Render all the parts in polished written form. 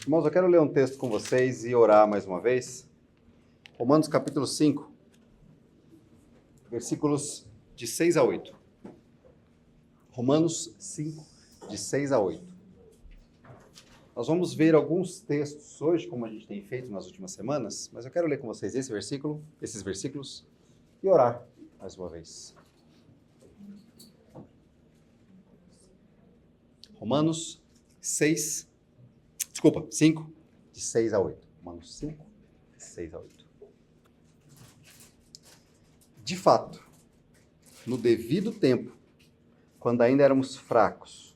Irmãos, eu quero ler um texto com vocês e orar mais uma vez. Romanos capítulo 5, versículos de 6 a 8. Romanos 5, de 6 a 8. Nós vamos ver alguns textos hoje, como a gente tem feito nas últimas semanas, mas eu quero ler com vocês esses versículos, e orar mais uma vez. Romanos 5, de 6 a 8. Romanos 5, de 6 a 8. De fato, no devido tempo, quando ainda éramos fracos,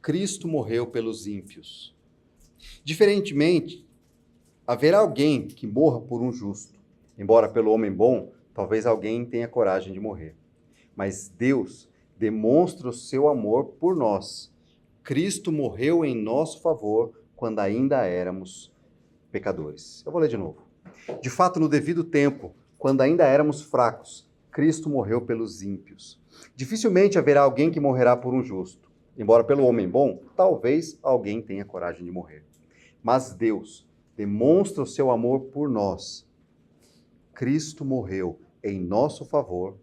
Cristo morreu pelos ímpios. Diferentemente, haverá alguém que morra por um justo. Embora pelo homem bom, talvez alguém tenha coragem de morrer. Mas Deus demonstra o seu amor por nós. Cristo morreu em nosso favor quando ainda éramos pecadores. Eu vou ler de novo. De fato, no devido tempo, quando ainda éramos fracos, Cristo morreu pelos ímpios. Dificilmente haverá alguém que morrerá por um justo. Embora pelo homem bom, talvez alguém tenha coragem de morrer. Mas Deus demonstra o seu amor por nós. Cristo morreu em nosso favor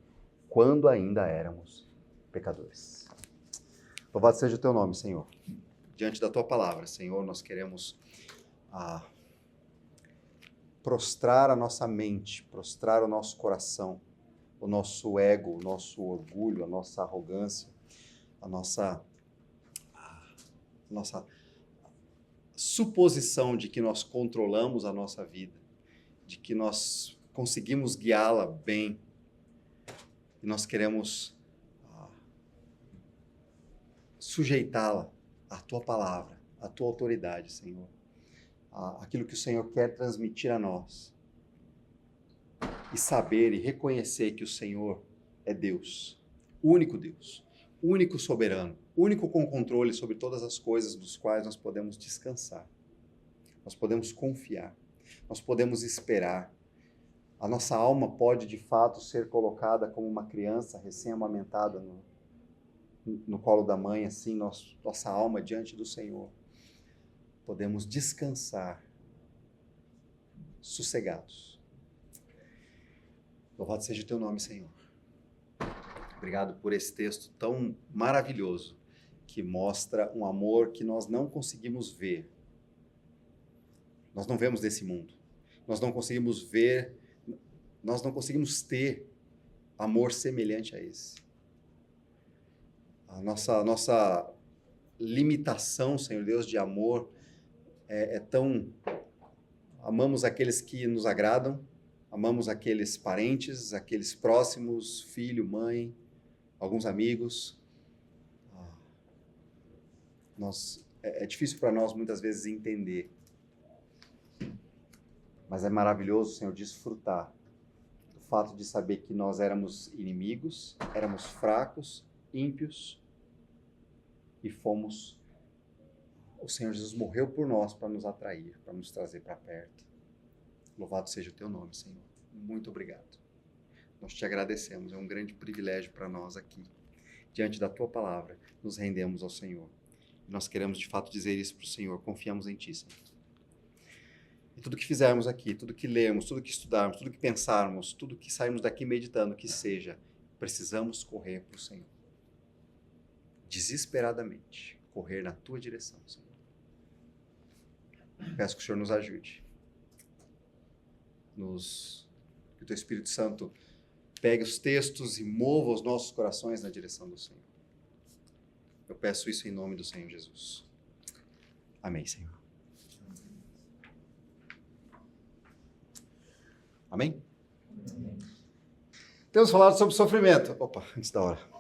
quando ainda éramos pecadores. Louvado seja o teu nome, Senhor. Diante da tua palavra, Senhor, nós queremos prostrar a nossa mente, prostrar o nosso coração, o nosso ego, o nosso orgulho, a nossa arrogância, a nossa suposição de que nós controlamos a nossa vida, de que nós conseguimos guiá-la bem, e nós queremos sujeitá-la à tua palavra, à tua autoridade, Senhor, aquilo que o Senhor quer transmitir a nós, e saber e reconhecer que o Senhor é Deus, o único soberano, único com controle sobre todas as coisas dos quais nós podemos descansar, nós podemos confiar, nós podemos esperar. A nossa alma pode de fato ser colocada como uma criança recém-amamentada no colo da mãe, assim, nossa alma diante do Senhor. Podemos descansar sossegados. Louvado seja o teu nome, Senhor. Obrigado por esse texto tão maravilhoso, que mostra um amor que nós não conseguimos ver. Nós não vemos desse mundo. Nós não conseguimos ver, nós não conseguimos ter amor semelhante a esse. A nossa limitação, Senhor Deus, de amor é tão... Amamos aqueles que nos agradam, amamos aqueles parentes, aqueles próximos, filho, mãe, alguns amigos. É difícil para nós muitas vezes entender, mas é maravilhoso, Senhor, desfrutar do fato de saber que nós éramos inimigos, éramos fracos, ímpios, e o Senhor Jesus morreu por nós para nos atrair, para nos trazer para perto. Louvado seja o teu nome, Senhor. Muito obrigado. Nós te agradecemos, é um grande privilégio para nós aqui. Diante da tua palavra, nos rendemos ao Senhor. Nós queremos de fato dizer isso para o Senhor, confiamos em ti, Senhor. E tudo que fizermos aqui, tudo que lermos, tudo que estudarmos, tudo que pensarmos, tudo que sairmos daqui meditando, que seja, precisamos correr para o Senhor. Desesperadamente, correr na tua direção, Senhor. Peço que o Senhor nos ajude. Que o teu Espírito Santo pegue os textos e mova os nossos corações na direção do Senhor. Eu peço isso em nome do Senhor Jesus. Amém, Senhor. Amém? Amém. Temos falado sobre sofrimento. Opa, antes da hora.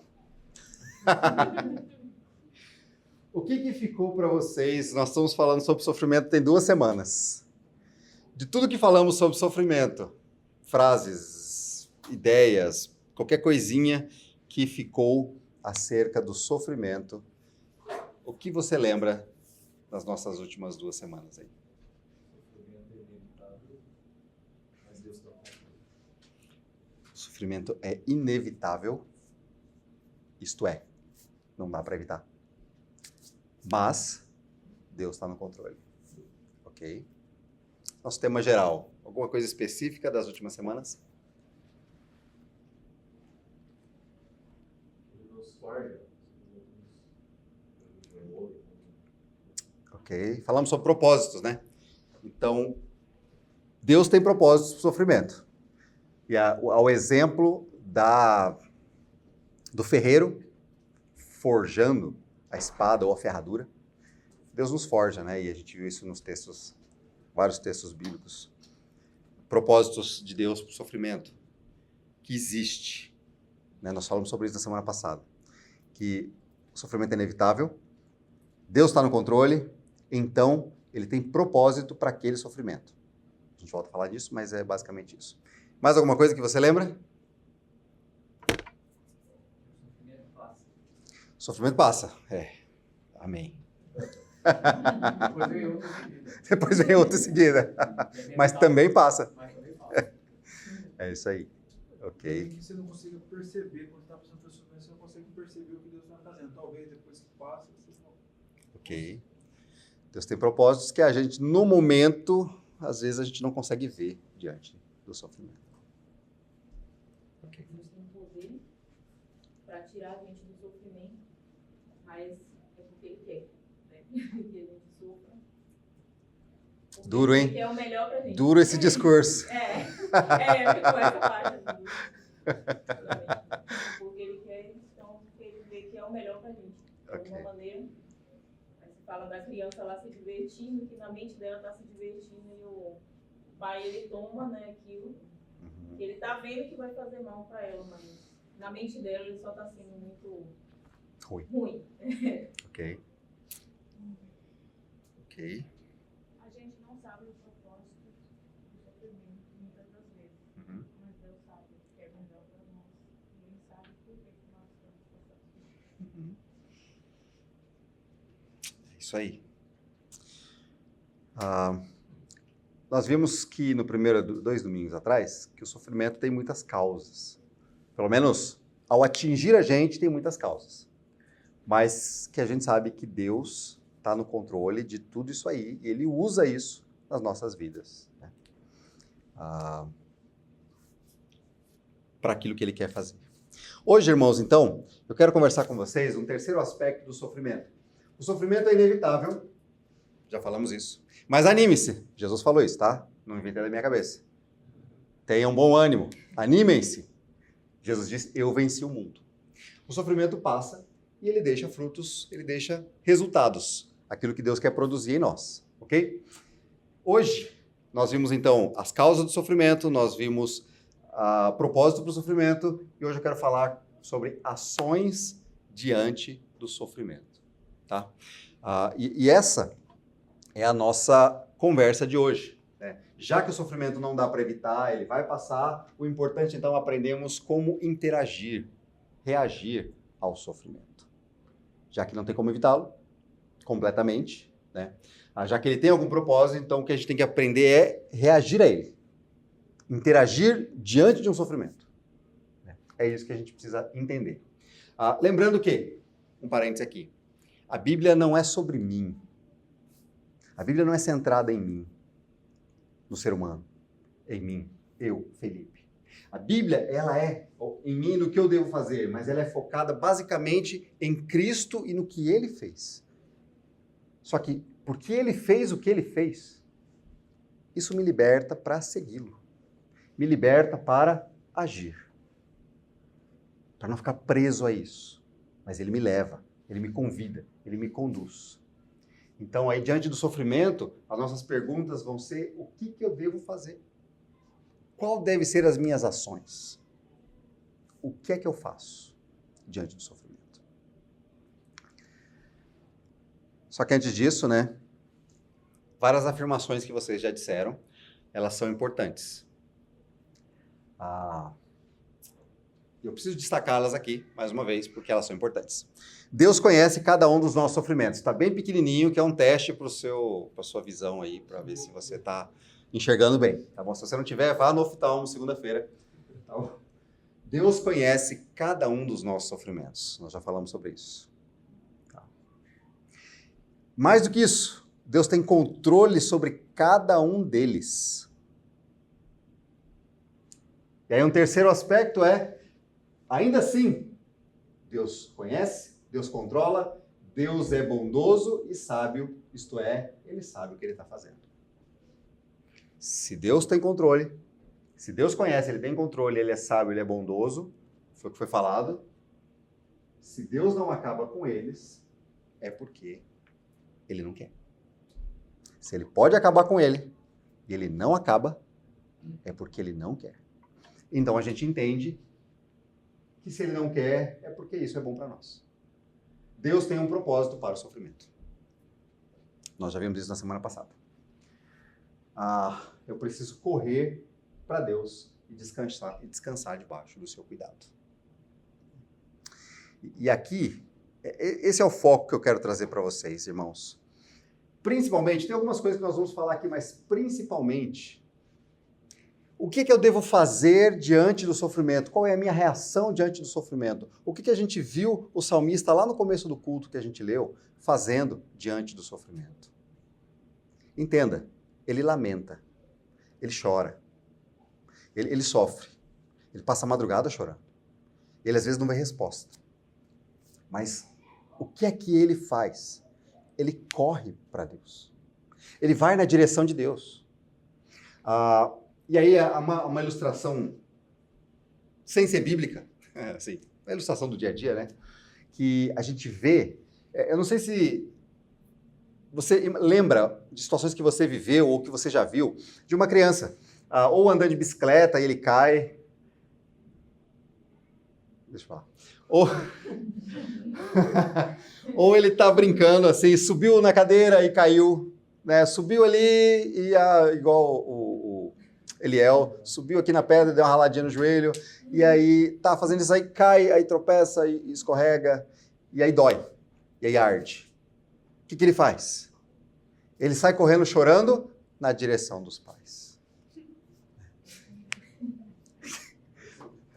O que ficou para vocês? Nós estamos falando sobre sofrimento tem 2 semanas. De tudo que falamos sobre sofrimento, frases, ideias, qualquer coisinha que ficou acerca do sofrimento, o que você lembra das nossas últimas 2 semanas aí? O sofrimento é inevitável, isto é, não dá para evitar. Mas Deus está no controle. Ok. Nosso tema geral. Alguma coisa específica das últimas semanas? Ok. Falamos sobre propósitos, né? Então, Deus tem propósitos para o sofrimento. E ao exemplo do ferreiro forjando a espada ou a ferradura, Deus nos forja, né? E a gente viu isso nos textos, vários textos bíblicos. Propósitos de Deus para o sofrimento, que existe. Né? Nós falamos sobre isso na semana passada. Que o sofrimento é inevitável, Deus está no controle, então ele tem propósito para aquele sofrimento. A gente volta a falar disso, mas é basicamente isso. Mais alguma coisa que você lembra? O sofrimento passa. Amém. Depois vem outro em seguida. Mas também passa. É isso aí. Ok. Que você não consiga perceber quando está passando por sofrimento, você não consegue perceber o que Deus está fazendo. Talvez depois que passa, você não. Ok. Deus tem propósitos que a gente, no momento, às vezes a gente não consegue ver diante do sofrimento. Ok. Deus tem poder para tirar a gente do sofrimento, mas é porque Ele quer, né? Que a gente sofra. Porque Duro, hein? Ele quer o melhor pra gente. Duro esse discurso. Ficou essa parte. Porque Ele quer, então, porque Ele vê que é o melhor pra gente. De alguma maneira, aí você fala da criança lá se divertindo, que na mente dela tá se divertindo e o pai, ele toma, né, aquilo. Que ele tá vendo que vai fazer mal pra ela, mas na mente dela ele só tá sendo muito ruim. Ok. Ok. A gente não sabe o propósito do sofrimento muitas das vezes, mas Deus sabe o que é melhor para nós. E Ele sabe por que nós estamos passando. É isso aí. Nós vimos que no primeiro 2 domingos atrás, que o sofrimento tem muitas causas. Pelo menos, ao atingir a gente, tem muitas causas. Mas que a gente sabe que Deus está no controle de tudo isso aí, e Ele usa isso nas nossas vidas, né? Para aquilo que Ele quer fazer. Hoje, irmãos, então, eu quero conversar com vocês um terceiro aspecto do sofrimento. O sofrimento é inevitável, já falamos isso. Mas anime-se, Jesus falou isso, tá? Não inventei da minha cabeça. Tenham bom ânimo, animem-se. Jesus disse, eu venci o mundo. O sofrimento passa e ele deixa frutos, ele deixa resultados, aquilo que Deus quer produzir em nós, ok? Hoje, nós vimos então as causas do sofrimento, nós vimos propósito para o sofrimento, e hoje eu quero falar sobre ações diante do sofrimento, tá? E essa é a nossa conversa de hoje, né? Já que o sofrimento não dá para evitar, ele vai passar, o importante então é aprendermos como interagir, reagir ao sofrimento. Já que não tem como evitá-lo completamente, né? Já que ele tem algum propósito, então o que a gente tem que aprender é reagir a ele. Interagir diante de um sofrimento. É isso que a gente precisa entender. Lembrando que, um parênteses aqui, a Bíblia não é sobre mim. A Bíblia não é centrada em mim, no ser humano, em mim, eu, Felipe. A Bíblia, ela é em mim, no que eu devo fazer, mas ela é focada basicamente em Cristo e no que Ele fez. Só que, porque Ele fez o que Ele fez, isso me liberta para segui-lo. Me liberta para agir. Para não ficar preso a isso. Mas Ele me leva, Ele me convida, Ele me conduz. Então, aí, diante do sofrimento, as nossas perguntas vão ser: o que eu devo fazer? Qual devem ser as minhas ações? O que é que eu faço diante do sofrimento? Só que antes disso, né, várias afirmações que vocês já disseram, elas são importantes. Eu preciso destacá-las aqui, mais uma vez, porque elas são importantes. Deus conhece cada um dos nossos sofrimentos. Está bem pequenininho, que é um teste para a sua visão aí, para ver se você está enxergando bem. Tá bom? Se você não tiver, vá no oftalmo segunda-feira. Tá bom? Deus conhece cada um dos nossos sofrimentos. Nós já falamos sobre isso. Tá. Mais do que isso, Deus tem controle sobre cada um deles. E aí um terceiro aspecto é, ainda assim, Deus conhece, Deus controla, Deus é bondoso e sábio, isto é, Ele sabe o que Ele está fazendo. Se Deus tem controle, se Deus conhece, Ele tem controle, Ele é sábio, Ele é bondoso, foi o que foi falado. Se Deus não acaba com eles, é porque Ele não quer. Se Ele pode acabar com ele, e Ele não acaba, é porque Ele não quer. Então a gente entende que se Ele não quer, é porque isso é bom para nós. Deus tem um propósito para o sofrimento. Nós já vimos isso na semana passada. Eu preciso correr para Deus e descansar debaixo do seu cuidado. E aqui, esse é o foco que eu quero trazer para vocês, irmãos. Principalmente, tem algumas coisas que nós vamos falar aqui, mas principalmente, o que eu devo fazer diante do sofrimento? Qual é a minha reação diante do sofrimento? O que a gente viu o salmista lá no começo do culto que a gente leu, fazendo diante do sofrimento? Entenda, ele lamenta, ele chora, ele sofre, ele passa a madrugada chorando, ele às vezes não vê resposta. Mas o que é que ele faz? Ele corre para Deus, ele vai na direção de Deus. E aí, uma ilustração sem ser bíblica, assim, uma ilustração do dia a dia, né? Que a gente vê, eu não sei se você lembra de situações que você viveu ou que você já viu, de uma criança, ou andando de bicicleta e ele cai. Deixa eu falar. Ou ele tá brincando assim, subiu na cadeira e caiu, né? Subiu ali e igual o Eliel, subiu aqui na pedra, deu uma raladinha no joelho, e aí tá fazendo isso aí, cai, aí tropeça e escorrega, e aí dói, e aí arde. O que ele faz? Ele sai correndo chorando na direção dos pais.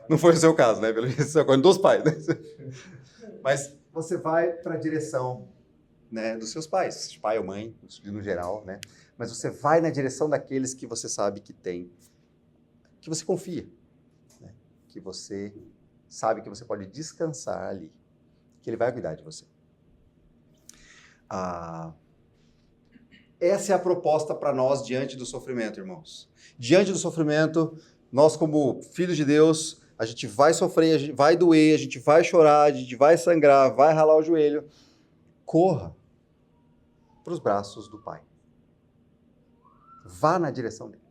Não foi o seu caso, né? Pelo menos correndo dos pais, né? Mas você vai para a direção, né, dos seus pais, pai ou mãe, no geral, né? Mas você vai na direção daqueles que você sabe que tem, que você confia, né? Que você sabe que você pode descansar ali, que Ele vai cuidar de você. Essa é a proposta para nós diante do sofrimento, irmãos. Diante do sofrimento, nós como filhos de Deus, a gente vai sofrer, a gente vai doer, a gente vai chorar, a gente vai sangrar, vai ralar o joelho. Corra para os braços do Pai. Vá na direção dele.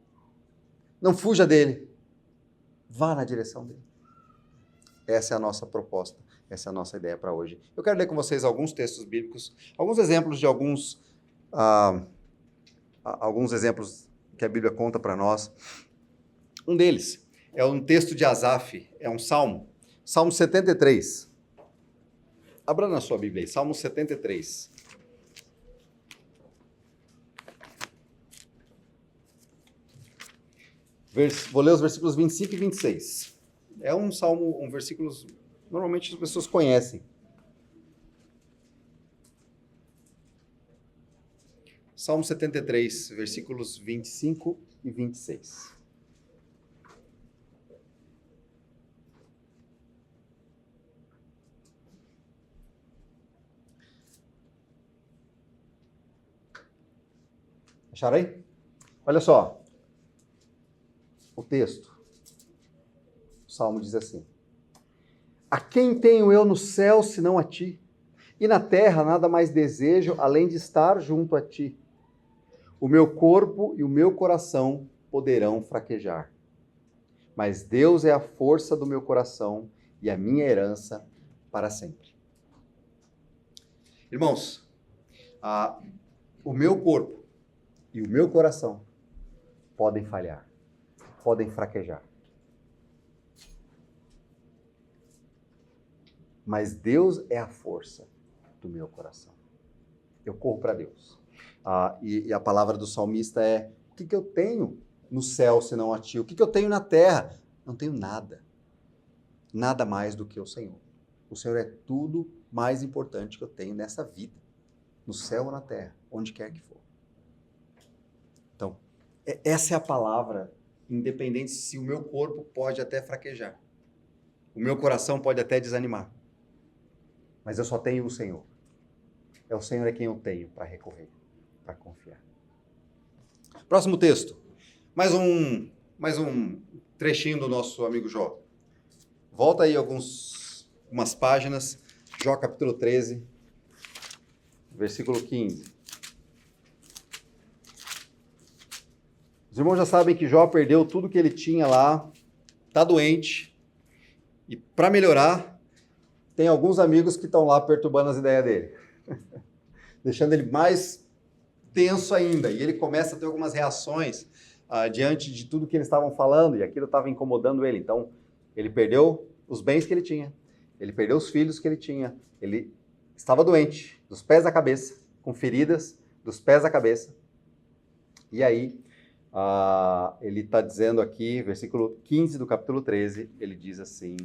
Não fuja dele. Vá na direção dele. Essa é a nossa proposta, essa é a nossa ideia para hoje. Eu quero ler com vocês alguns textos bíblicos, alguns exemplos de alguns exemplos que a Bíblia conta para nós. Um deles é um texto de Asaf, é um salmo, Salmo 73. Abra na sua Bíblia aí, Salmo 73. Vou ler os versículos 25 e 26. É um salmo, versículos, normalmente as pessoas conhecem. Salmo 73, versículos 25 e 26. Acharam aí? Olha só. O texto. O Salmo diz assim: A quem tenho eu no céu senão a ti? E na terra nada mais desejo além de estar junto a ti. O meu corpo e o meu coração poderão fraquejar. Mas Deus é a força do meu coração e a minha herança para sempre. Irmãos, o meu corpo e o meu coração podem falhar, podem fraquejar. Mas Deus é a força do meu coração. Eu corro para Deus. E a palavra do salmista é: o que eu tenho no céu senão a ti? O que eu tenho na terra? Não tenho nada. Nada mais do que o Senhor. O Senhor é tudo mais importante que eu tenho nessa vida. No céu ou na terra, onde quer que for. Essa é a palavra, independente se o meu corpo pode até fraquejar. O meu coração pode até desanimar. Mas eu só tenho o Senhor. É o Senhor quem eu tenho para recorrer, para confiar. Próximo texto. Mais um trechinho do nosso amigo Jó. Volta aí umas páginas. Jó capítulo 13, versículo 15. Os irmãos já sabem que Jó perdeu tudo que ele tinha lá, está doente, e para melhorar, tem alguns amigos que estão lá perturbando as ideias dele, deixando ele mais tenso ainda, e ele começa a ter algumas reações diante de tudo que eles estavam falando, e aquilo estava incomodando ele. Então, ele perdeu os bens que ele tinha, ele perdeu os filhos que ele tinha, ele estava doente, dos pés à cabeça, com feridas, dos pés à cabeça, e aí, ele está dizendo aqui, versículo 15 do capítulo 13, ele diz assim: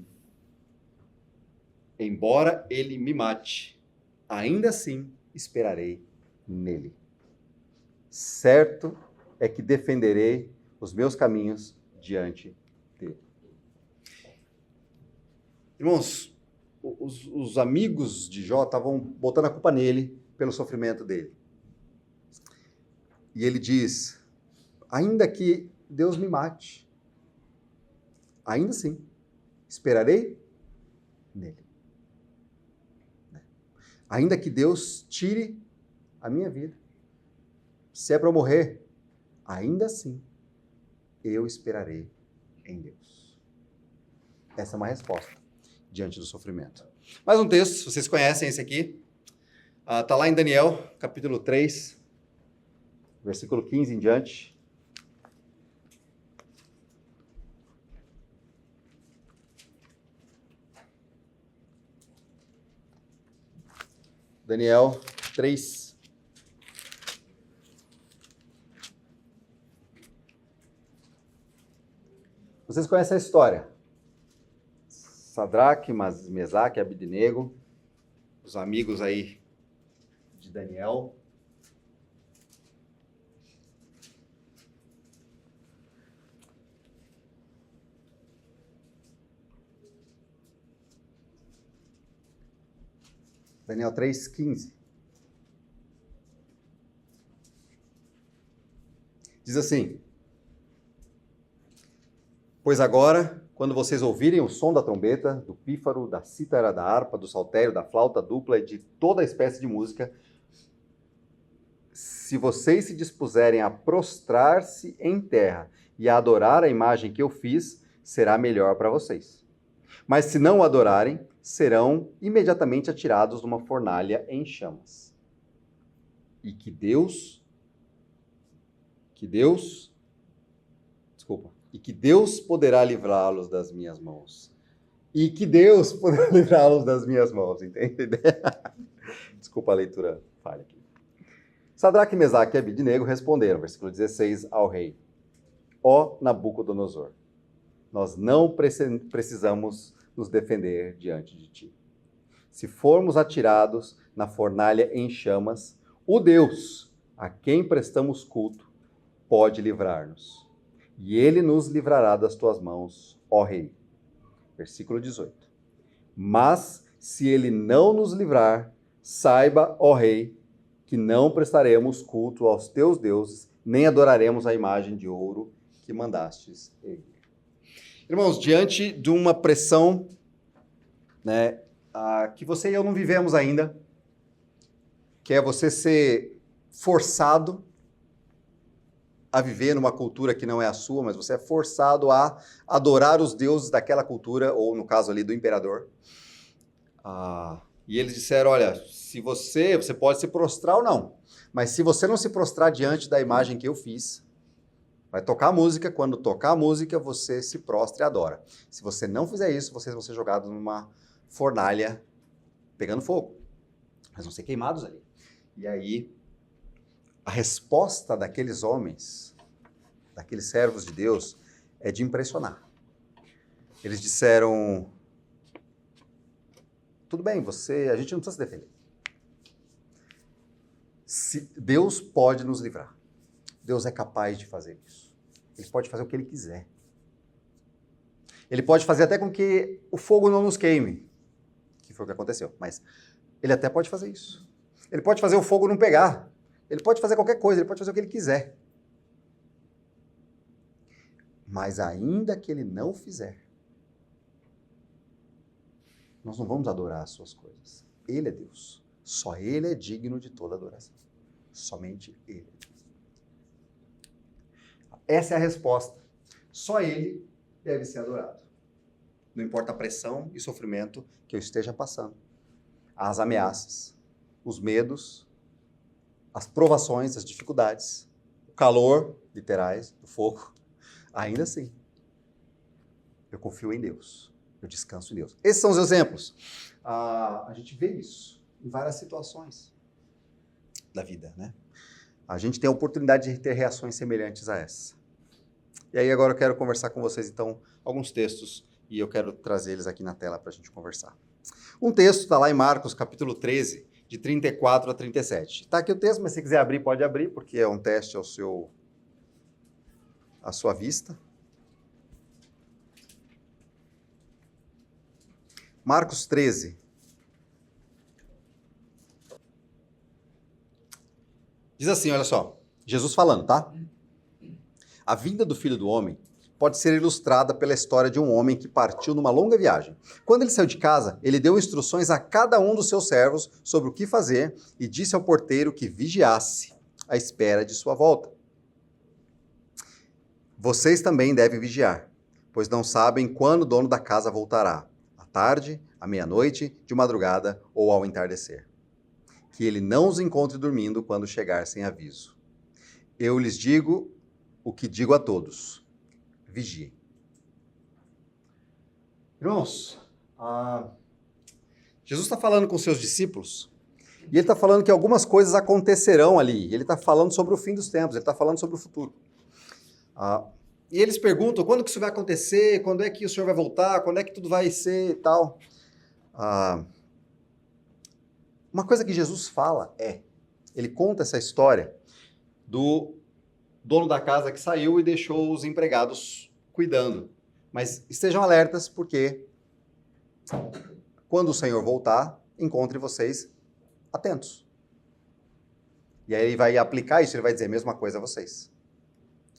embora ele me mate, ainda assim esperarei nele. Certo é que defenderei os meus caminhos diante dele. Irmãos, os amigos de Jó estavam botando a culpa nele pelo sofrimento dele. E ele diz: ainda que Deus me mate, ainda assim, esperarei nele. Ainda que Deus tire a minha vida, se é para eu morrer, ainda assim, eu esperarei em Deus. Essa é uma resposta diante do sofrimento. Mais um texto, vocês conhecem esse aqui. Está lá em Daniel, capítulo 3, versículo 15 em diante. Daniel 3. Vocês conhecem a história. Sadraque, Mesaque, Abednego, os amigos aí de Daniel. Daniel 3:15. Diz assim: pois agora, quando vocês ouvirem o som da trombeta, do pífaro, da cítara, da harpa, do saltério, da flauta dupla e de toda espécie de música, se vocês se dispuserem a prostrar-se em terra e a adorar a imagem que eu fiz, será melhor para vocês. Mas se não o adorarem, serão imediatamente atirados numa fornalha em chamas. E que Deus poderá livrá-los das minhas mãos. E que Deus poderá livrá-los das minhas mãos, entende? Desculpa a leitura falha aqui. Sadraque, Mesaque e Abednego responderam, versículo 16, ao rei: ó Nabucodonosor, nós não precisamos nos defender diante de ti. Se formos atirados na fornalha em chamas, o Deus a quem prestamos culto pode livrar-nos. E ele nos livrará das tuas mãos, ó rei. Versículo 18. Mas se ele não nos livrar, saiba, ó rei, que não prestaremos culto aos teus deuses, nem adoraremos a imagem de ouro que mandastes erguer. Irmãos, diante de uma pressão, né, que você e eu não vivemos ainda, que é você ser forçado a viver numa cultura que não é a sua, mas você é forçado a adorar os deuses daquela cultura, ou no caso ali do imperador. E eles disseram, olha, se você pode se prostrar ou não, mas se você não se prostrar diante da imagem que eu fiz, vai tocar música, quando tocar a música, você se prostra e adora. Se você não fizer isso, vocês vão ser jogados numa fornalha pegando fogo. Eles vão ser queimados ali. E aí, a resposta daqueles homens, daqueles servos de Deus, é de impressionar. Eles disseram, tudo bem, a gente não precisa se defender. Deus pode nos livrar. Deus é capaz de fazer isso. Ele pode fazer o que Ele quiser. Ele pode fazer até com que o fogo não nos queime, que foi o que aconteceu, mas Ele até pode fazer isso. Ele pode fazer o fogo não pegar. Ele pode fazer qualquer coisa, Ele pode fazer o que Ele quiser. Mas ainda que Ele não fizer, nós não vamos adorar as suas coisas. Ele é Deus. Só Ele é digno de toda adoração. Somente Ele. Essa é a resposta. Só Ele deve ser adorado. Não importa a pressão e sofrimento que eu esteja passando. As ameaças, os medos, as provações, as dificuldades, o calor, literais, do fogo. Ainda assim, eu confio em Deus. Eu descanso em Deus. Esses são os exemplos. A gente vê isso em várias situações da vida, né? A gente tem a oportunidade de ter reações semelhantes a essa. E aí agora eu quero conversar com vocês, então, alguns textos, e eu quero trazer eles aqui na tela para a gente conversar. Um texto está lá em Marcos, capítulo 13, de 34 a 37. Está aqui o texto, mas se quiser abrir, pode abrir, porque é um teste à sua vista. Marcos 13. Diz assim, olha só, Jesus falando, tá? A vinda do Filho do Homem pode ser ilustrada pela história de um homem que partiu numa longa viagem. Quando ele saiu de casa, ele deu instruções a cada um dos seus servos sobre o que fazer e disse ao porteiro que vigiasse à espera de sua volta. Vocês também devem vigiar, pois não sabem quando o dono da casa voltará, à tarde, à meia-noite, de madrugada ou ao entardecer. Que ele não os encontre dormindo quando chegar sem aviso. Eu lhes digo o que digo a todos. Vigiem. Irmãos, Jesus está falando com seus discípulos e ele está falando que algumas coisas acontecerão ali. Ele está falando sobre o fim dos tempos, ele está falando sobre o futuro. E eles perguntam quando que isso vai acontecer, quando é que o Senhor vai voltar, quando é que tudo vai ser e tal. Uma coisa que Jesus fala ele conta essa história do dono da casa que saiu e deixou os empregados cuidando. Mas estejam alertas porque quando o Senhor voltar, encontre vocês atentos. E aí ele vai aplicar isso, ele vai dizer a mesma coisa a vocês.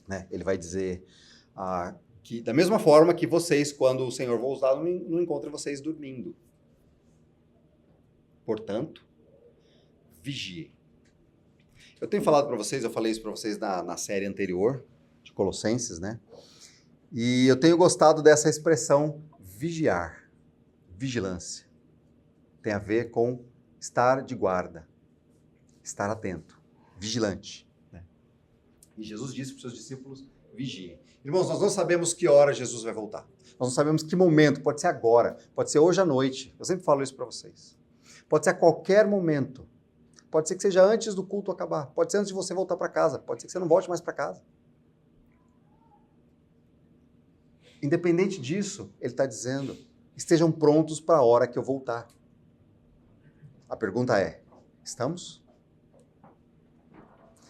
Né? Ele vai dizer que da mesma forma que vocês, quando o Senhor voltar, não encontrem vocês dormindo. Portanto, vigiem. Eu tenho falado para vocês, eu falei isso para vocês na série anterior, de Colossenses, né? E eu tenho gostado dessa expressão vigiar, vigilância. Tem a ver com estar de guarda, estar atento, vigilante. Né? E Jesus disse para os seus discípulos, vigiem. Irmãos, nós não sabemos que hora Jesus vai voltar. Nós não sabemos que momento, pode ser agora, pode ser hoje à noite. Eu sempre falo isso para vocês. Pode ser a qualquer momento. Pode ser que seja antes do culto acabar. Pode ser antes de você voltar para casa. Pode ser que você não volte mais para casa. Independente disso, ele está dizendo, estejam prontos para a hora que eu voltar. A pergunta é, estamos?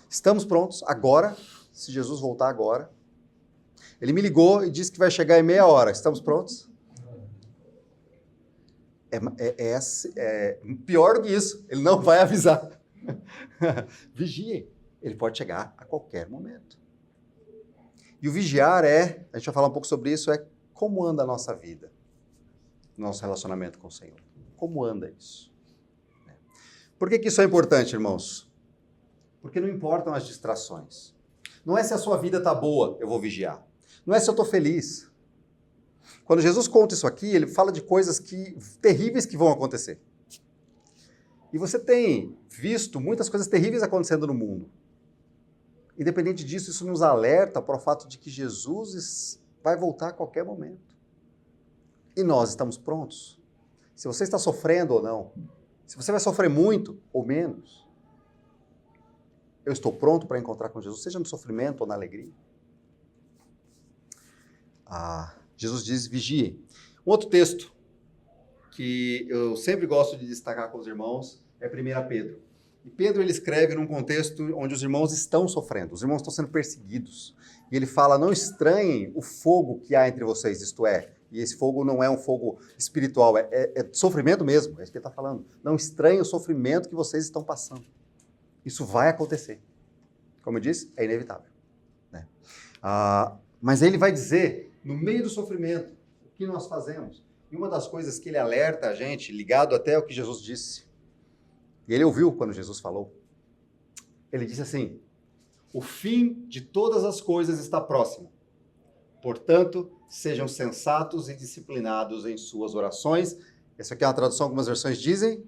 Estamos prontos agora, se Jesus voltar agora? Ele me ligou e disse que vai chegar em meia hora. Estamos prontos? Pior do que isso, ele não vai avisar. Vigiem, ele pode chegar a qualquer momento. E o vigiar a gente vai falar um pouco sobre isso, como anda a nossa vida, nosso relacionamento com o Senhor. Como anda isso? Por que isso é importante, irmãos? Porque não importam as distrações. Não é se a sua vida está boa, eu vou vigiar. Não é se eu estou feliz. Quando Jesus conta isso aqui, ele fala de coisas terríveis que vão acontecer. E você tem visto muitas coisas terríveis acontecendo no mundo. Independente disso, isso nos alerta para o fato de que Jesus vai voltar a qualquer momento. E nós estamos prontos? Se você está sofrendo ou não, se você vai sofrer muito ou menos, eu estou pronto para encontrar com Jesus, seja no sofrimento ou na alegria. Jesus diz, vigiem. Um outro texto que eu sempre gosto de destacar com os irmãos é 1 Pedro. E Pedro ele escreve num contexto onde os irmãos estão sofrendo, os irmãos estão sendo perseguidos. E ele fala, não estranhem o fogo que há entre vocês, isto é, e esse fogo não é um fogo espiritual, é sofrimento mesmo, é isso que ele está falando. Não estranhem o sofrimento que vocês estão passando. Isso vai acontecer. Como eu disse, é inevitável. Né? Mas ele vai dizer, no meio do sofrimento, o que nós fazemos. E uma das coisas que ele alerta a gente, ligado até ao que Jesus disse, e ele ouviu quando Jesus falou, ele disse assim, o fim de todas as coisas está próximo. Portanto, sejam sensatos e disciplinados em suas orações. Essa aqui é uma tradução que algumas versões dizem.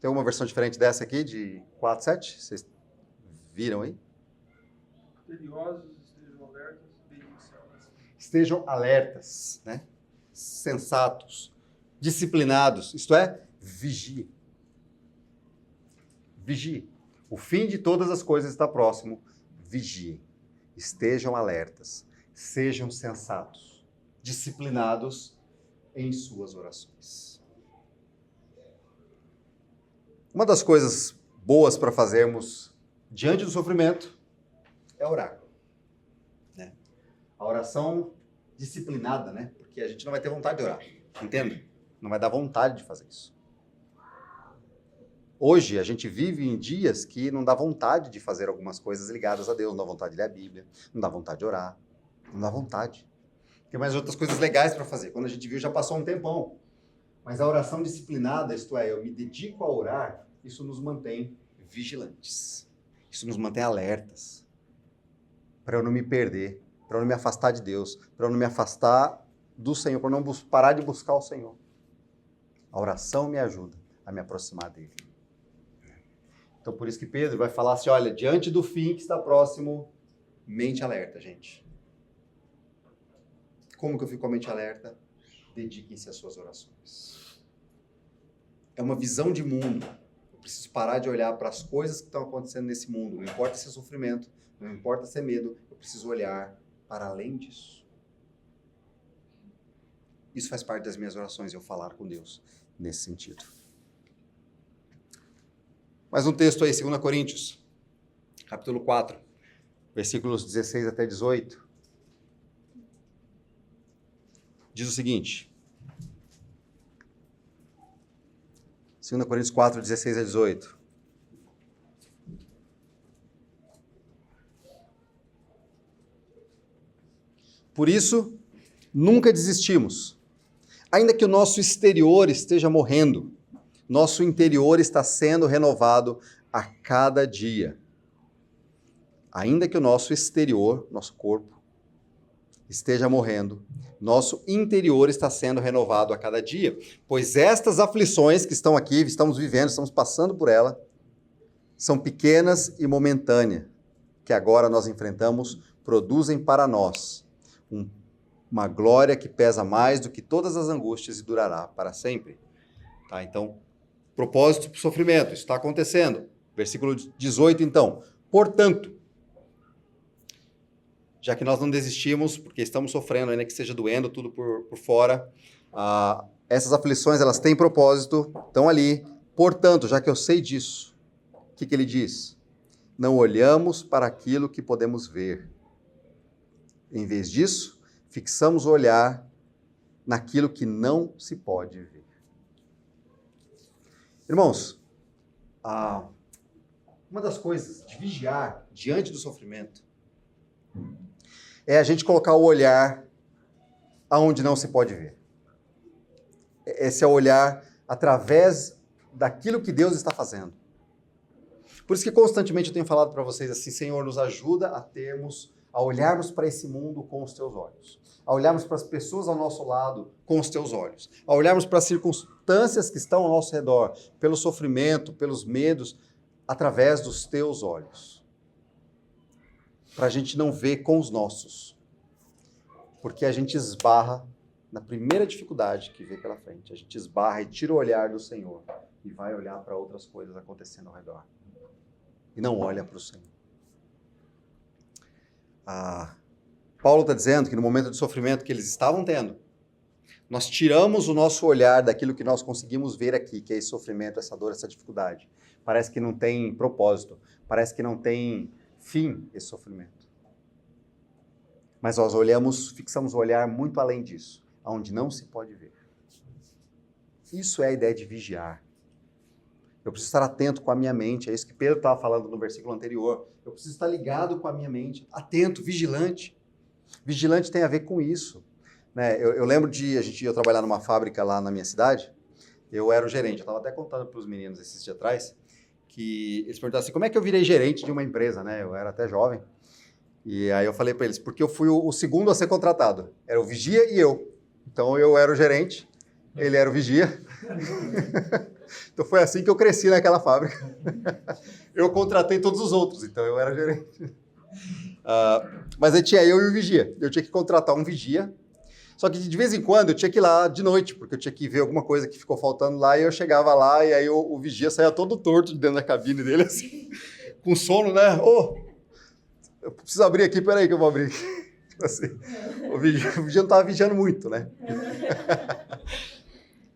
Tem uma versão diferente dessa aqui, de 4:7? Vocês viram aí? Curiosos, estejam alertas, bendições. Estejam alertas, né? Sensatos, disciplinados, isto é, vigiem. Vigiem. O fim de todas as coisas está próximo. Vigiem. Estejam alertas. Sejam sensatos. Disciplinados em suas orações. Uma das coisas boas para fazermos diante do sofrimento é orar. Né? A oração disciplinada, né? Porque a gente não vai ter vontade de orar. Entende? Não vai dar vontade de fazer isso. Hoje, a gente vive em dias que não dá vontade de fazer algumas coisas ligadas a Deus. Não dá vontade de ler a Bíblia, não dá vontade de orar, não dá vontade. Tem mais outras coisas legais para fazer. Quando a gente viu, já passou um tempão. Mas a oração disciplinada, isto é, eu me dedico a orar, isso nos mantém vigilantes. Isso nos mantém alertas. Para eu não me perder, para eu não me afastar de Deus, para eu não me afastar do Senhor, para eu não parar de buscar o Senhor. A oração me ajuda a me aproximar dele. Então, por isso que Pedro vai falar assim, olha, diante do fim que está próximo, mente alerta, gente. Como que eu fico com a mente alerta? Dediquem-se às suas orações. É uma visão de mundo. Eu preciso parar de olhar para as coisas que estão acontecendo nesse mundo. Não importa se é sofrimento, não importa se é medo, eu preciso olhar para além disso. Isso faz parte das minhas orações, eu falar com Deus nesse sentido. Mais um texto aí, 2 Coríntios, capítulo 4, versículos 16 até 18. Diz o seguinte, 2 Coríntios 4, 16 a 18. Por isso, nunca desistimos. Ainda que o nosso exterior esteja morrendo, nosso interior está sendo renovado a cada dia. Ainda que o nosso exterior, nosso corpo, esteja morrendo, nosso interior está sendo renovado a cada dia. Pois estas aflições que estão aqui, estamos vivendo, estamos passando por ela, são pequenas e momentâneas, que agora nós enfrentamos, produzem para nós uma glória que pesa mais do que todas as angústias e durará para sempre. Tá? Então, propósito para o sofrimento, isso está acontecendo. Versículo 18, então. Portanto, já que nós não desistimos, porque estamos sofrendo, ainda que seja doendo tudo por fora, essas aflições, elas têm propósito, estão ali. Portanto, já que eu sei disso, o que ele diz? Não olhamos para aquilo que podemos ver. Em vez disso, fixamos o olhar naquilo que não se pode ver. Irmãos, uma das coisas de vigiar diante do sofrimento é a gente colocar o olhar aonde não se pode ver. Esse é o olhar através daquilo que Deus está fazendo. Por isso que constantemente eu tenho falado para vocês assim, Senhor, nos ajuda a olharmos para esse mundo com os teus olhos, a olharmos para as pessoas ao nosso lado com os teus olhos, a olharmos para as circunstâncias que estão ao nosso redor, pelo sofrimento, pelos medos, através dos teus olhos. Para a gente não ver com os nossos, porque a gente esbarra na primeira dificuldade que vê pela frente, a gente esbarra e tira o olhar do Senhor e vai olhar para outras coisas acontecendo ao redor e não olha para o Senhor. Paulo está dizendo que no momento de sofrimento que eles estavam tendo, Nós tiramos o nosso olhar daquilo que nós conseguimos ver aqui, que é esse sofrimento, essa dor, essa dificuldade. Parece que não tem propósito, parece que não tem fim esse sofrimento. Mas nós fixamos o olhar muito além disso, aonde não se pode ver. Isso é a ideia de vigiar. Eu preciso estar atento com a minha mente, é isso que Pedro estava falando no versículo anterior. Eu preciso estar ligado com a minha mente, atento, vigilante. Vigilante tem a ver com isso. Né? Eu lembro a gente ia trabalhar numa fábrica lá na minha cidade, eu era o gerente, eu estava até contando para os meninos esses dias atrás, que eles perguntaram assim, como é que eu virei gerente de uma empresa, né? Eu era até jovem. E aí eu falei para eles, porque eu fui o segundo a ser contratado. Era o vigia e eu. Então eu era o gerente, ele era o vigia. Então foi assim que eu cresci naquela fábrica. Eu contratei todos os outros, então eu era gerente. Mas aí tinha eu e o vigia. Eu tinha que contratar um vigia. Só que de vez em quando eu tinha que ir lá de noite, porque eu tinha que ver alguma coisa que ficou faltando lá, e eu chegava lá, e aí o vigia saía todo torto de dentro da cabine dele, assim, com sono, né? Eu preciso abrir aqui, peraí que eu vou abrir. Assim, o vigia não estava vigiando muito, né?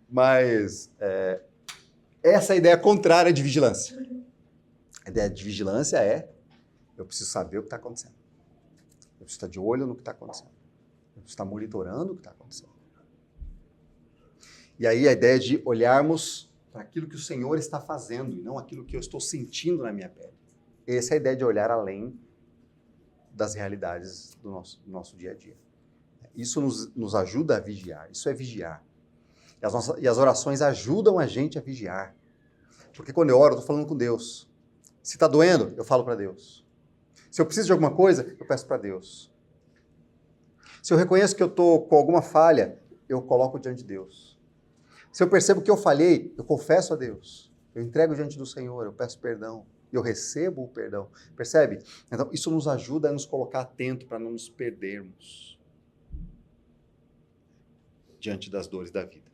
Mas essa é a ideia contrária de vigilância. A ideia de vigilância eu preciso saber o que está acontecendo. Eu preciso estar de olho no que está acontecendo. Eu preciso estar monitorando o que está acontecendo. E aí a ideia de olharmos para aquilo que o Senhor está fazendo e não aquilo que eu estou sentindo na minha pele. Essa é a ideia de olhar além das realidades do nosso dia a dia. Isso nos ajuda a vigiar. Isso é vigiar. E as orações ajudam a gente a vigiar. Porque quando eu oro, eu estou falando com Deus. Se está doendo, eu falo para Deus. Se eu preciso de alguma coisa, eu peço para Deus. Se eu reconheço que eu estou com alguma falha, eu coloco diante de Deus. Se eu percebo que eu falhei, eu confesso a Deus. Eu entrego diante do Senhor, eu peço perdão. Eu recebo o perdão. Percebe? Então, isso nos ajuda a nos colocar atento para não nos perdermos diante das dores da vida.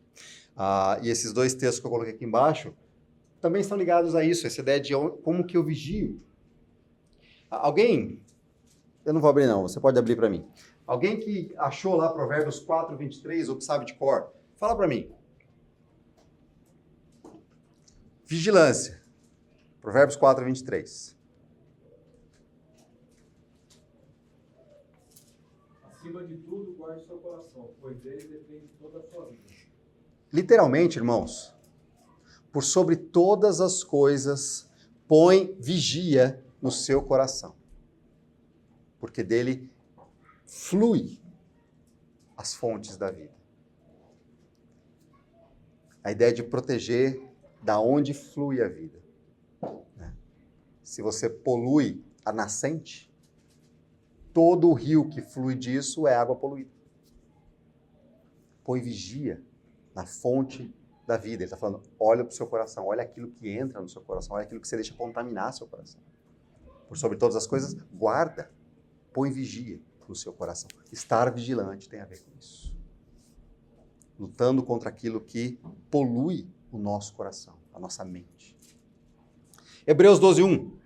E esses dois textos que eu coloquei aqui embaixo também estão ligados a isso, essa ideia de como que eu vigio. Alguém, eu não vou abrir não, você pode abrir para mim. Alguém que achou lá Provérbios 4, 23, ou que sabe de cor, fala para mim. Vigilância. Provérbios 4, 23. Acima de tudo, guarde seu coração, pois dele depende toda a sua vida. Literalmente, irmãos, por sobre todas as coisas, põe vigia no seu coração. Porque dele flui as fontes da vida. A ideia de proteger da onde flui a vida. Se você polui a nascente, todo o rio que flui disso é água poluída. Põe vigia na fonte da vida. Ele está falando, olha para o seu coração, olha aquilo que entra no seu coração, olha aquilo que você deixa contaminar seu coração. Por sobre todas as coisas, guarda, põe vigia no seu coração. Estar vigilante tem a ver com isso. Lutando contra aquilo que polui o nosso coração, a nossa mente. Hebreus 12, 1.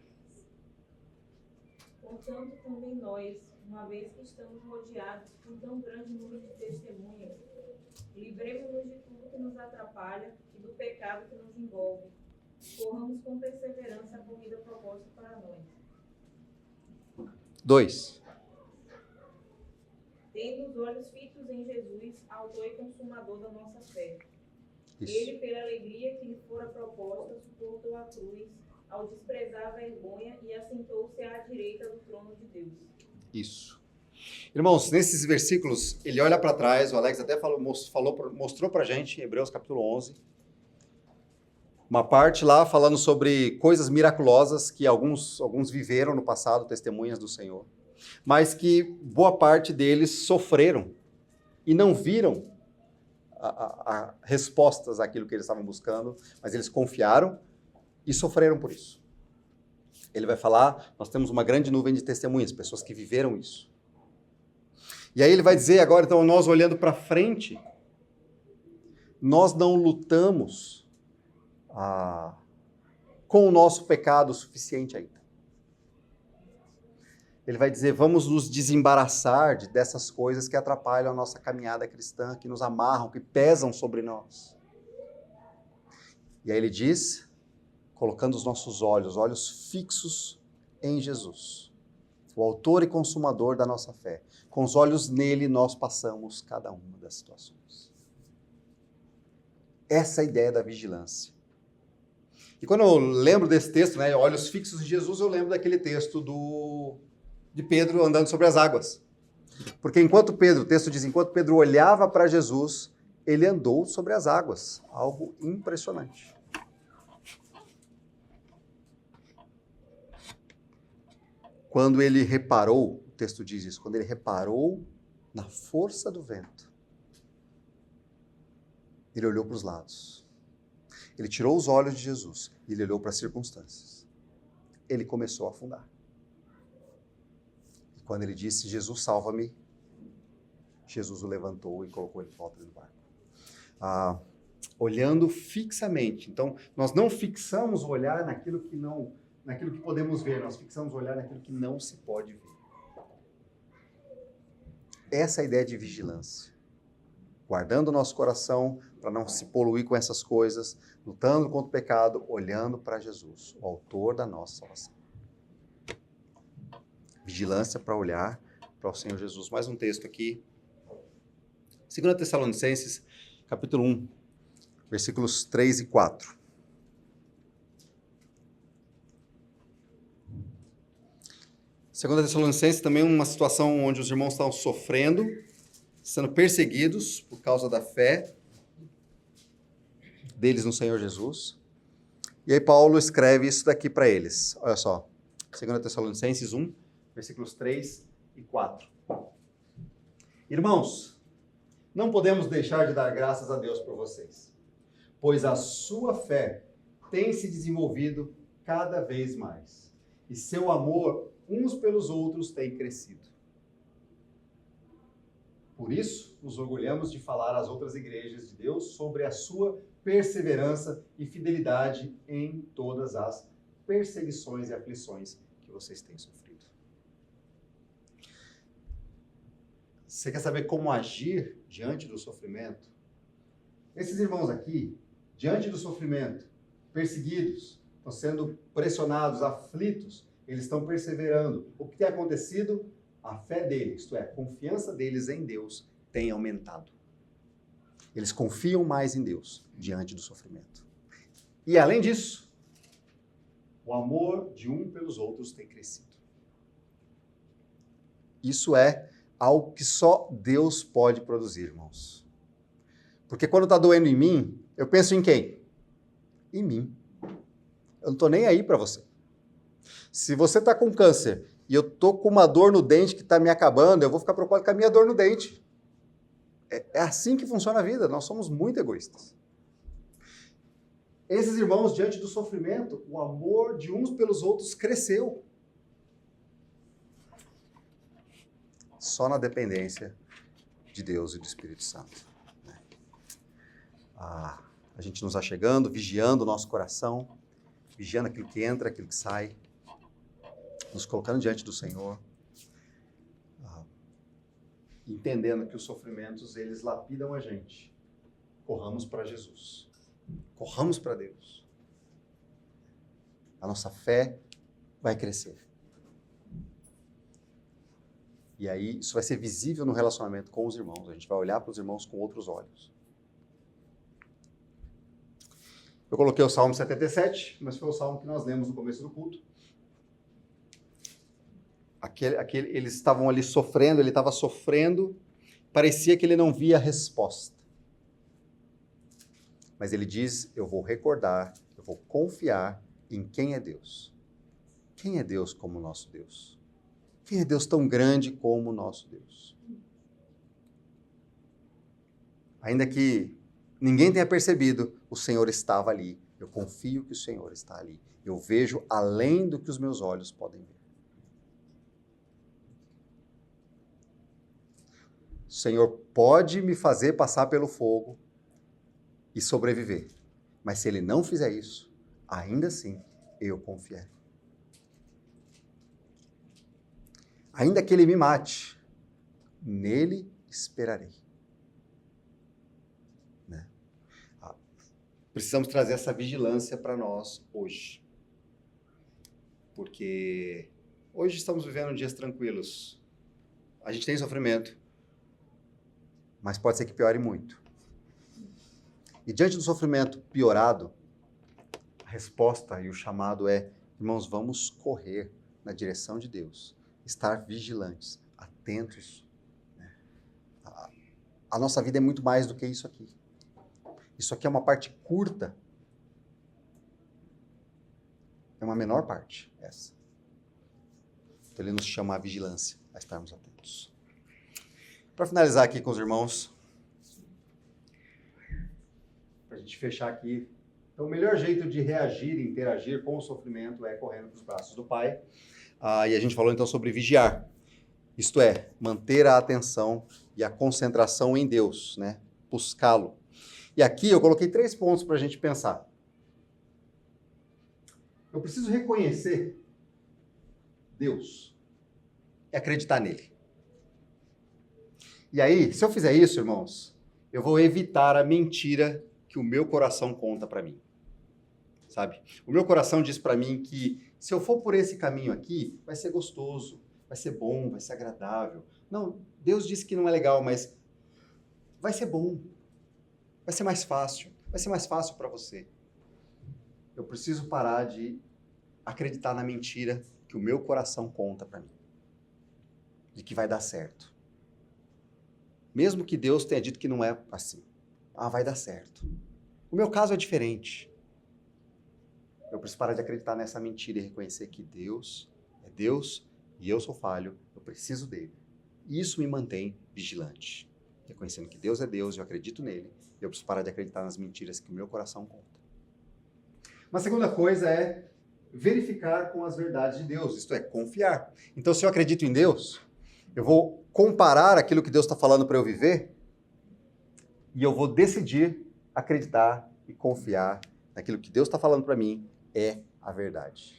Portanto, também nós, uma vez que estamos rodeados por tão grande número de testemunhas, livremos-nos de tudo que nos atrapalha e do pecado que nos envolve. Corramos com perseverança a corrida proposta para nós. 2. Tendo os olhos fitos em Jesus, autor e consumador da nossa fé. Isso. Ele, pela alegria que lhe fora proposta, suportou a cruz, ao desprezar a vergonha, e assentou-se à direita do trono de Deus. Isso. Irmãos, nesses versículos, ele olha para trás, o Alex até mostrou para a gente, em Hebreus capítulo 11, uma parte lá falando sobre coisas miraculosas que alguns viveram no passado, testemunhas do Senhor, mas que boa parte deles sofreram e não viram respostas àquilo que eles estavam buscando, mas eles confiaram e sofreram por isso. Ele vai falar, nós temos uma grande nuvem de testemunhas, pessoas que viveram isso. E aí ele vai dizer agora, então, nós olhando para frente, nós não lutamos com o nosso pecado o suficiente ainda. ele vai dizer, vamos nos desembaraçar dessas coisas que atrapalham a nossa caminhada cristã, que nos amarram, que pesam sobre nós. E aí ele diz, colocando os nossos olhos fixos em Jesus, o autor e consumador da nossa fé. Com os olhos nele, nós passamos cada uma das situações. Essa é a ideia da vigilância. E quando eu lembro desse texto, né, olhos fixos em Jesus, eu lembro daquele texto de Pedro andando sobre as águas. Porque o texto diz, enquanto Pedro olhava para Jesus, ele andou sobre as águas. Algo impressionante. Quando ele reparou, o texto diz isso, quando ele reparou na força do vento, ele olhou para os lados. Ele tirou os olhos de Jesus e ele olhou para as circunstâncias. Ele começou a afundar. E quando ele disse, Jesus, salva-me, Jesus o levantou e colocou ele de volta no barco. Olhando fixamente. Então, nós não fixamos o olhar naquilo que podemos ver, nós fixamos o olhar naquilo que não se pode ver. Essa é a ideia de vigilância. Guardando o nosso coração para não se poluir com essas coisas, lutando contra o pecado, olhando para Jesus, o autor da nossa salvação. Vigilância para olhar para o Senhor Jesus. Mais um texto aqui. 2 Tessalonicenses, capítulo 1, versículos 3 e 4. Segunda Tessalonicenses, também uma situação onde os irmãos estão sofrendo, sendo perseguidos por causa da fé deles no Senhor Jesus. E aí Paulo escreve isso daqui para eles. Olha só, 2 Tessalonicenses 1, versículos 3 e 4. Irmãos, não podemos deixar de dar graças a Deus por vocês, pois a sua fé tem se desenvolvido cada vez mais, e seu amor uns pelos outros tem crescido. Por isso, nos orgulhamos de falar às outras igrejas de Deus sobre a sua perseverança e fidelidade em todas as perseguições e aflições que vocês têm sofrido. Você quer saber como agir diante do sofrimento? Esses irmãos aqui, diante do sofrimento, perseguidos, estão sendo pressionados, aflitos, eles estão perseverando. O que tem acontecido? A fé deles, isto é, a confiança deles em Deus, tem aumentado. Eles confiam mais em Deus diante do sofrimento. E além disso, o amor de um pelos outros tem crescido. Isso é algo que só Deus pode produzir, irmãos. Porque quando está doendo em mim, eu penso em quem? Em mim. Eu não estou nem aí para você. Se você está com câncer e eu estou com uma dor no dente que está me acabando, eu vou ficar preocupado com a minha dor no dente. É assim que funciona a vida, nós somos muito egoístas. Esses irmãos, diante do sofrimento, o amor de uns pelos outros cresceu. Só na dependência de Deus e do Espírito Santo. A gente nos achegando, vigiando o nosso coração, vigiando aquilo que entra, aquilo que sai, nos colocando diante do Senhor, entendendo que os sofrimentos, eles lapidam a gente. Corramos para Jesus. Corramos para Deus. A nossa fé vai crescer. E aí, isso vai ser visível no relacionamento com os irmãos. A gente vai olhar para os irmãos com outros olhos. Eu coloquei o Salmo 77, mas foi o Salmo que nós lemos no começo do culto. Eles estavam ali sofrendo, ele estava sofrendo, parecia que ele não via a resposta. Mas ele diz, eu vou recordar, eu vou confiar em quem é Deus. Quem é Deus como o nosso Deus? Quem é Deus tão grande como o nosso Deus? Ainda que ninguém tenha percebido, o Senhor estava ali. Eu confio que o Senhor está ali. Eu vejo além do que os meus olhos podem ver. O Senhor pode me fazer passar pelo fogo e sobreviver. Mas se Ele não fizer isso, ainda assim eu confiarei. Ainda que ele me mate, nele esperarei. Né? Precisamos trazer essa vigilância para nós hoje. Porque hoje estamos vivendo dias tranquilos. A gente tem sofrimento, mas pode ser que piore muito. E diante do sofrimento piorado, a resposta e o chamado é: irmãos, vamos correr na direção de Deus, estar vigilantes, atentos. A nossa vida é muito mais do que isso aqui. Isso aqui é uma parte curta. É uma menor parte, essa. Então ele nos chama à vigilância, a estarmos atentos. Para finalizar aqui com os irmãos, para a gente fechar aqui, então o melhor jeito de reagir e interagir com o sofrimento é correndo para os braços do Pai. E a gente falou então sobre vigiar. Isto é, manter a atenção e a concentração em Deus, né? Buscá-lo. E aqui eu coloquei 3 pontos para a gente pensar. Eu preciso reconhecer Deus e acreditar nele. E aí, se eu fizer isso, irmãos, eu vou evitar a mentira que o meu coração conta para mim. Sabe? O meu coração diz para mim que se eu for por esse caminho aqui, vai ser gostoso, vai ser bom, vai ser agradável. Não, Deus disse que não é legal, mas vai ser bom, vai ser mais fácil para você. Eu preciso parar de acreditar na mentira que o meu coração conta para mim, de que vai dar certo. Mesmo que Deus tenha dito que não é assim. Vai dar certo. O meu caso é diferente. Eu preciso parar de acreditar nessa mentira e reconhecer que Deus é Deus e eu sou falho, eu preciso dele. E isso me mantém vigilante. Reconhecendo que Deus é Deus, eu acredito nele, eu preciso parar de acreditar nas mentiras que o meu coração conta. Uma segunda coisa é verificar com as verdades de Deus, isto é, confiar. Então, se eu acredito em Deus, eu vou comparar aquilo que Deus está falando para eu viver e eu vou decidir acreditar e confiar naquilo que Deus está falando para mim é a verdade.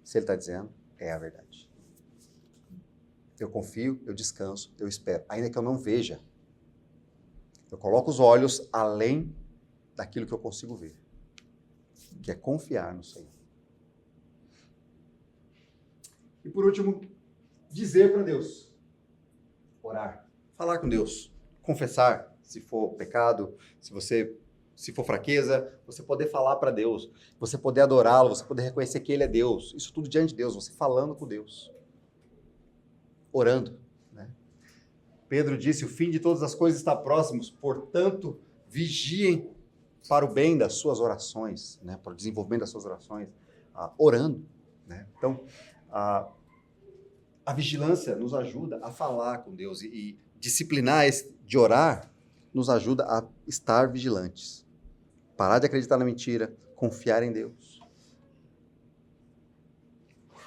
Se Ele está dizendo, é a verdade. Eu confio, eu descanso, eu espero, ainda que eu não veja. Eu coloco os olhos além daquilo que eu consigo ver, que é confiar no Senhor. E por último, dizer para Deus, orar, falar com Deus, confessar, se for pecado, se for fraqueza, você poder falar para Deus, você poder adorá-lo, você poder reconhecer que Ele é Deus, isso tudo diante de Deus, você falando com Deus, orando. Né? Pedro disse, o fim de todas as coisas está próximo, portanto, vigiem para o bem das suas orações, né? Para o desenvolvimento das suas orações, orando. Né? Então, a vigilância nos ajuda a falar com Deus e disciplinar de orar nos ajuda a estar vigilantes. Parar de acreditar na mentira, confiar em Deus.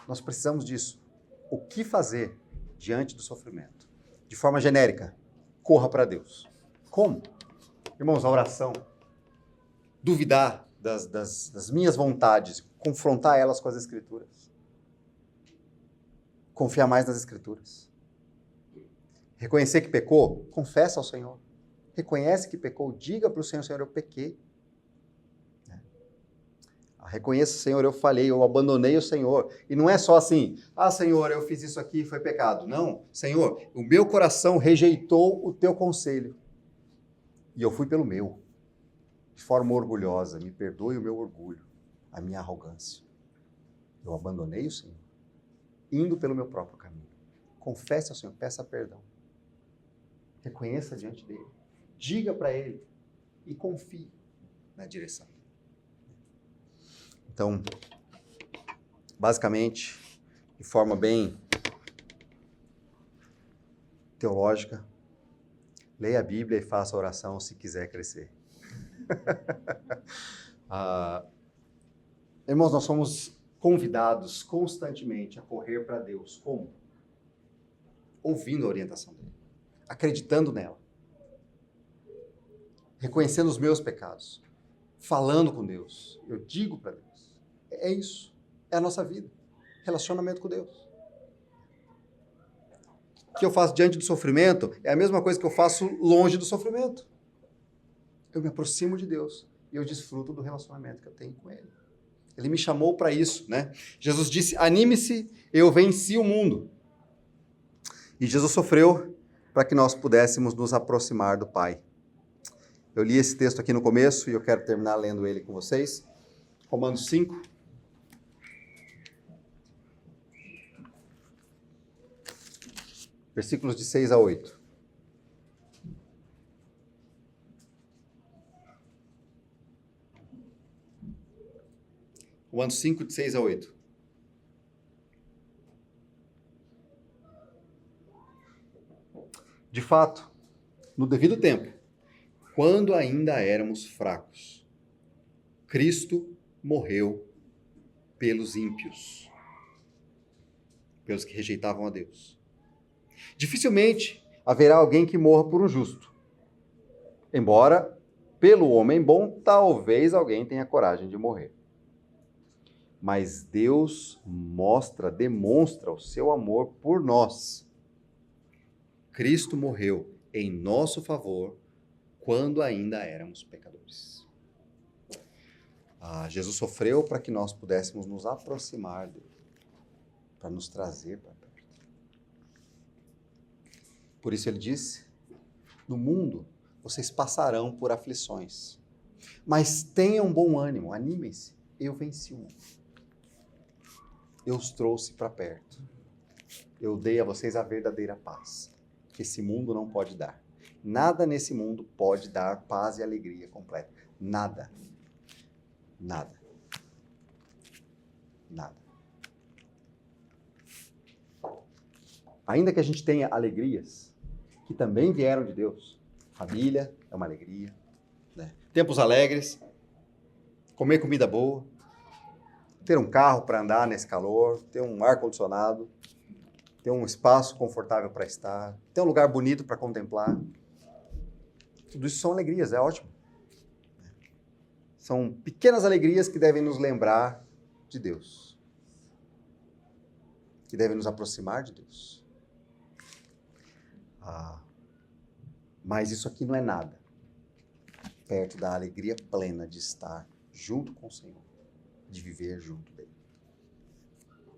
Nós precisamos disso. O que fazer diante do sofrimento? De forma genérica, corra para Deus. Como? Irmãos, a oração. Duvidar das minhas vontades, confrontar elas com as Escrituras. Confiar mais nas Escrituras. Reconhecer que pecou, confessa ao Senhor. Reconhece que pecou, diga para o Senhor, Senhor, eu pequei. Reconheça, Senhor, eu falhei, eu abandonei o Senhor. E não é só assim, Senhor, eu fiz isso aqui e foi pecado. Não, Senhor, o meu coração rejeitou o teu conselho. E eu fui pelo meu. De forma orgulhosa, me perdoe o meu orgulho, a minha arrogância. Eu abandonei o Senhor, indo pelo meu próprio caminho. Confesse ao Senhor, peça perdão. Reconheça diante dele. Diga para ele e confie na direção. Então, basicamente, de forma bem teológica, leia a Bíblia e faça a oração se quiser crescer. Irmãos, nós somos convidados constantemente a correr para Deus. Como? Ouvindo a orientação dele, acreditando nela, reconhecendo os meus pecados, falando com Deus. Eu digo para Deus. É isso. É a nossa vida. Relacionamento com Deus. que eu faço diante do sofrimento é a mesma coisa que eu faço longe do sofrimento. Eu me aproximo de Deus e eu desfruto do relacionamento que eu tenho com Ele. Ele me chamou para isso, né? Jesus disse, anime-se, eu venci o mundo. E Jesus sofreu para que nós pudéssemos nos aproximar do Pai. Eu li esse texto aqui no começo e eu quero terminar lendo ele com vocês. Romanos 5. Versículos de 6 a 8. Romanos 5, de 6 a 8. De fato, no devido tempo, quando ainda éramos fracos, Cristo morreu pelos ímpios, pelos que rejeitavam a Deus. Dificilmente haverá alguém que morra por um justo. Embora, pelo homem bom, talvez alguém tenha coragem de morrer. Mas Deus demonstra o seu amor por nós. Cristo morreu em nosso favor quando ainda éramos pecadores. Jesus sofreu para que nós pudéssemos nos aproximar dele, para nos trazer para perto. Por isso ele disse, no mundo vocês passarão por aflições, mas tenham bom ânimo, animem-se, eu venci o mundo. Eu os trouxe para perto. Eu dei a vocês a verdadeira paz, que esse mundo não pode dar. Nada nesse mundo pode dar paz e alegria completa. Nada. Nada. Nada. Ainda que a gente tenha alegrias, que também vieram de Deus. Família é uma alegria, né? Tempos alegres, comer comida boa, ter um carro para andar nesse calor, ter um ar-condicionado, ter um espaço confortável para estar, ter um lugar bonito para contemplar. Tudo isso são alegrias, é ótimo. São pequenas alegrias que devem nos lembrar de Deus, que devem nos aproximar de Deus. Mas isso aqui não é nada perto da alegria plena de estar junto com o Senhor, de viver junto dele.